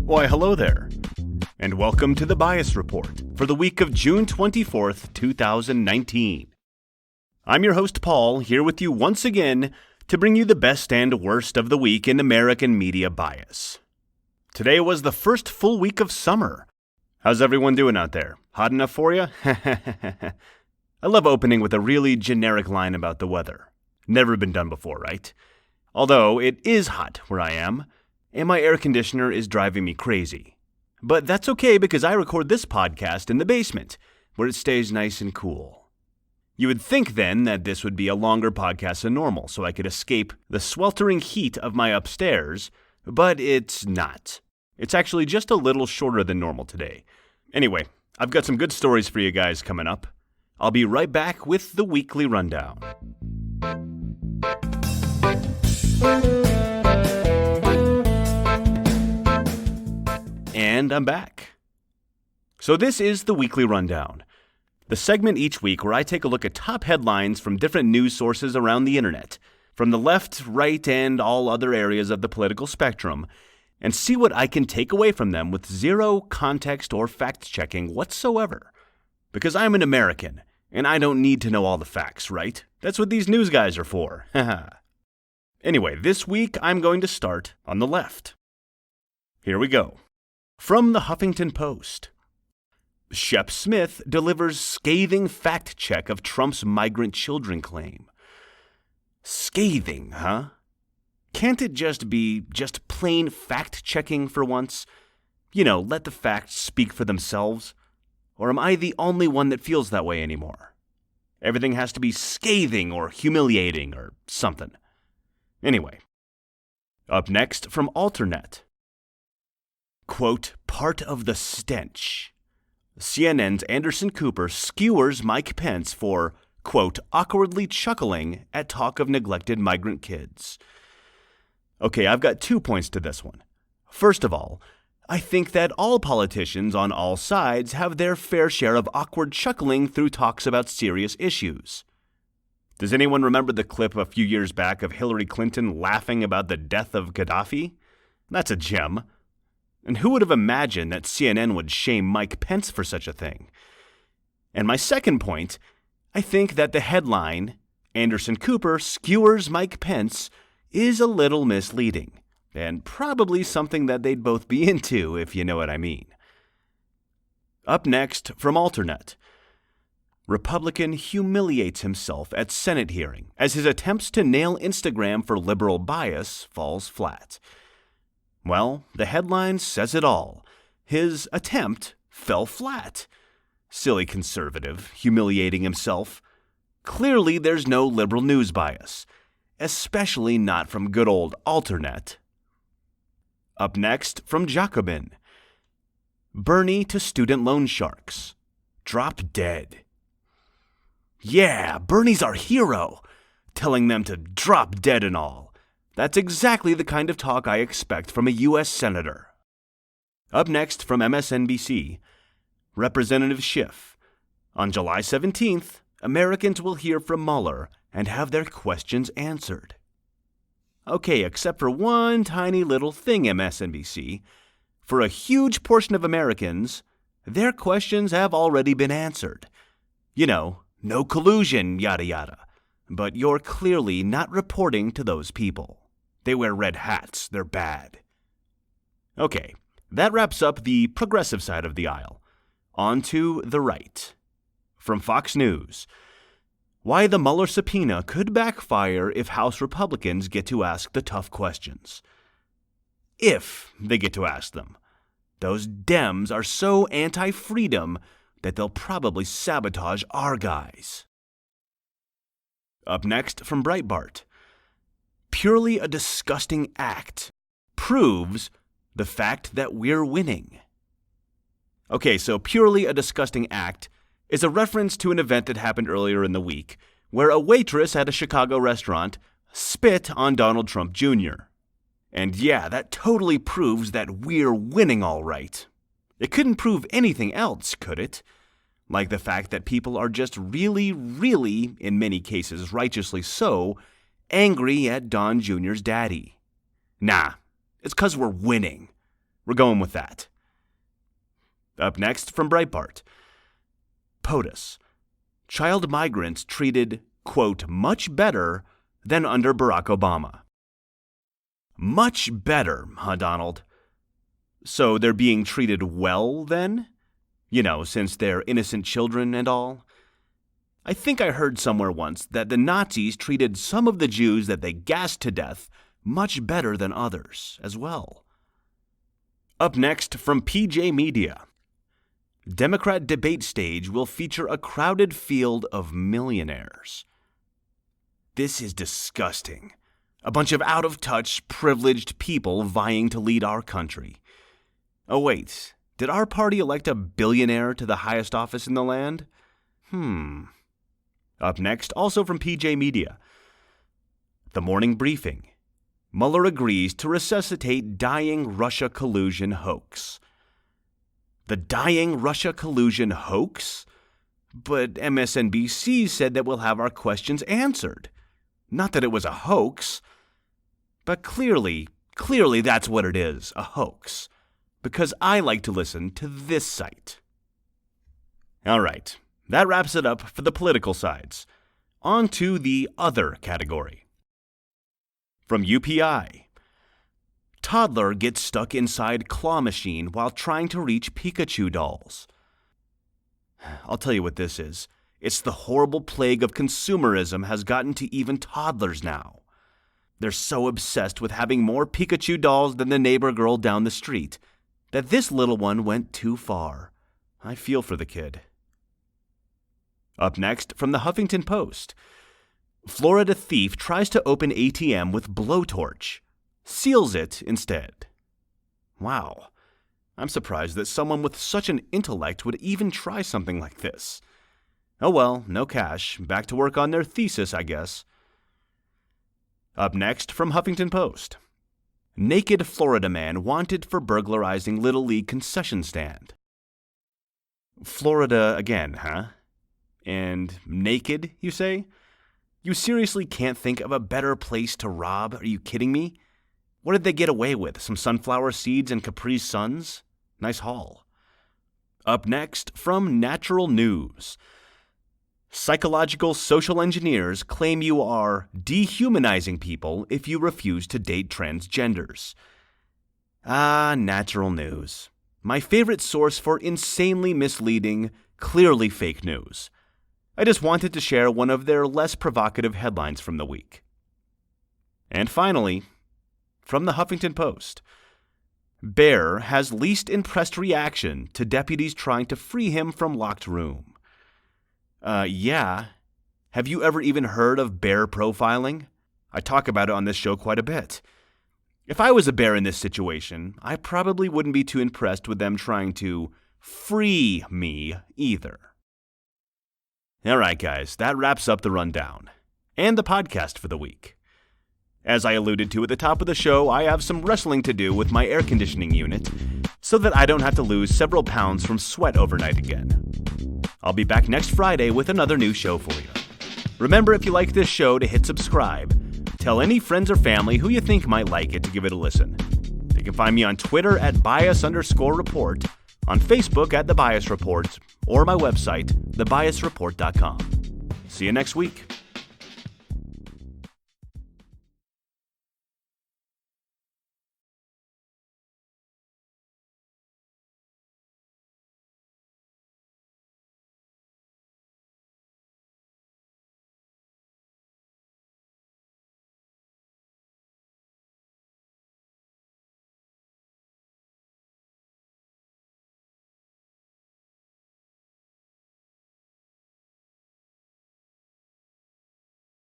Why, hello there, and welcome to the Bias Report for the week of June 24th, 2019. I'm your host, Paul, here with you once again to bring you the best and worst of the week in American media bias. Today was the first full week of summer. How's everyone doing out there? Hot enough for you? I love opening with a really generic line about the weather. Never been done before, right? Although it is hot where I am, and my air conditioner is driving me crazy. But that's okay because I record this podcast in the basement, where it stays nice and cool. You would think then that this would be a longer podcast than normal, so I could escape the sweltering heat of my upstairs, but it's not. It's actually just a little shorter than normal today. Anyway, I've got some good stories for you guys coming up. I'll be right back with the weekly rundown. And I'm back. So this is the weekly rundown, the segment each week where I take a look at top headlines from different news sources around the internet, from the left, right, and all other areas of the political spectrum, and see what I can take away from them with zero context or fact-checking whatsoever. Because I'm an American, and I don't need to know all the facts, right? That's what these news guys are for. Anyway, this week I'm going to start on the left. Here we go. From the Huffington Post. Shep Smith delivers scathing fact check of Trump's migrant children claim. Scathing, huh? Can't it just be plain fact-checking for once? You know, let the facts speak for themselves? Or am I the only one that feels that way anymore? Everything has to be scathing or humiliating or something. Anyway, up next from Alternet. Quote, part of the stench. CNN's Anderson Cooper skewers Mike Pence for, quote, awkwardly chuckling at talk of neglected migrant kids. Okay, I've got 2 points to this one. First of all, I think that all politicians on all sides have their fair share of awkward chuckling through talks about serious issues. Does anyone remember the clip a few years back of Hillary Clinton laughing about the death of Gaddafi? That's a gem. And who would have imagined that CNN would shame Mike Pence for such a thing? And my second point, I think that the headline, Anderson Cooper skewers Mike Pence, is a little misleading, and probably something that they'd both be into, if you know what I mean. Up next, from Alternet. Republican humiliates himself at Senate hearing as his attempts to nail Instagram for liberal bias falls flat. Well, the headline says it all. His attempt fell flat. Silly conservative, humiliating himself. Clearly there's no liberal news bias, especially not from good old Alternet. Up next, from Jacobin. Bernie to student loan sharks. Drop dead. Yeah, Bernie's our hero, telling them to drop dead and all. That's exactly the kind of talk I expect from a U.S. Senator. Up next, from MSNBC. Representative Schiff. On July 17th, Americans will hear from Mueller and have their questions answered. Okay, except for one tiny little thing, MSNBC. For a huge portion of Americans, their questions have already been answered. You know, no collusion, yada yada. But you're clearly not reporting to those people. They wear red hats. They're bad. Okay, that wraps up the progressive side of the aisle. On to the right. From Fox News. Why the Mueller subpoena could backfire if House Republicans get to ask the tough questions. If they get to ask them. Those Dems are so anti-freedom that they'll probably sabotage our guys. Up next, from Breitbart. Purely a disgusting act proves the fact that we're winning. Okay, so purely a disgusting act is a reference to an event that happened earlier in the week where a waitress at a Chicago restaurant spit on Donald Trump Jr. And yeah, that totally proves that we're winning all right. It couldn't prove anything else, could it? Like the fact that people are just really, in many cases righteously so, angry at Don Jr.'s daddy. Nah, it's 'cause we're winning. We're going with that. Up next from Breitbart. POTUS. Child migrants treated, quote, much better than under Barack Obama. Much better, huh, Donald? So they're being treated well, then? You know, since they're innocent children and all? I think I heard somewhere once that the Nazis treated some of the Jews that they gassed to death much better than others as well. Up next from PJ Media. Democrat debate stage will feature a crowded field of millionaires. This is disgusting. A bunch of out-of-touch, privileged people vying to lead our country. Oh wait, did our party elect a billionaire to the highest office in the land? Up next, also from PJ Media. The morning briefing. Mueller agrees to resuscitate dying Russia collusion hoax. The dying Russia collusion hoax? But MSNBC said that we'll have our questions answered. Not that it was a hoax. But clearly that's what it is, a hoax. Because I like to listen to this site. All right, that wraps it up for the political sides. On to the other category. From UPI. Toddler gets stuck inside claw machine while trying to reach Pikachu dolls. I'll tell you what this is. It's the horrible plague of consumerism has gotten to even toddlers now. They're so obsessed with having more Pikachu dolls than the neighbor girl down the street that this little one went too far. I feel for the kid. Up next, from the Huffington Post. Florida thief tries to open ATM with blowtorch. Seals it instead. Wow. I'm surprised that someone with such an intellect would even try something like this. Oh well, no cash. Back to work on their thesis, I guess. Up next, from Huffington Post. Naked Florida man wanted for burglarizing Little League concession stand. Florida again, huh? And naked, you say? You seriously can't think of a better place to rob? Are you kidding me? What did they get away with? Some sunflower seeds and Capri Suns? Nice haul. Up next, from Natural News. Psychological social engineers claim you are dehumanizing people if you refuse to date transgenders. Natural News. My favorite source for insanely misleading, clearly fake news. I just wanted to share one of their less provocative headlines from the week. And finally, from the Huffington Post. Bear has least impressed reaction to deputies trying to free him from locked room. Yeah. Have you ever even heard of bear profiling? I talk about it on this show quite a bit. If I was a bear in this situation, I probably wouldn't be too impressed with them trying to free me either. All right, guys, that wraps up the rundown and the podcast for the week. As I alluded to at the top of the show, I have some wrestling to do with my air conditioning unit so that I don't have to lose several pounds from sweat overnight again. I'll be back next Friday with another new show for you. Remember, if you like this show, to hit subscribe. Tell any friends or family who you think might like it to give it a listen. They can find me on Twitter at bias_report, on Facebook at The Bias Report, or my website, thebiasreport.com. See you next week.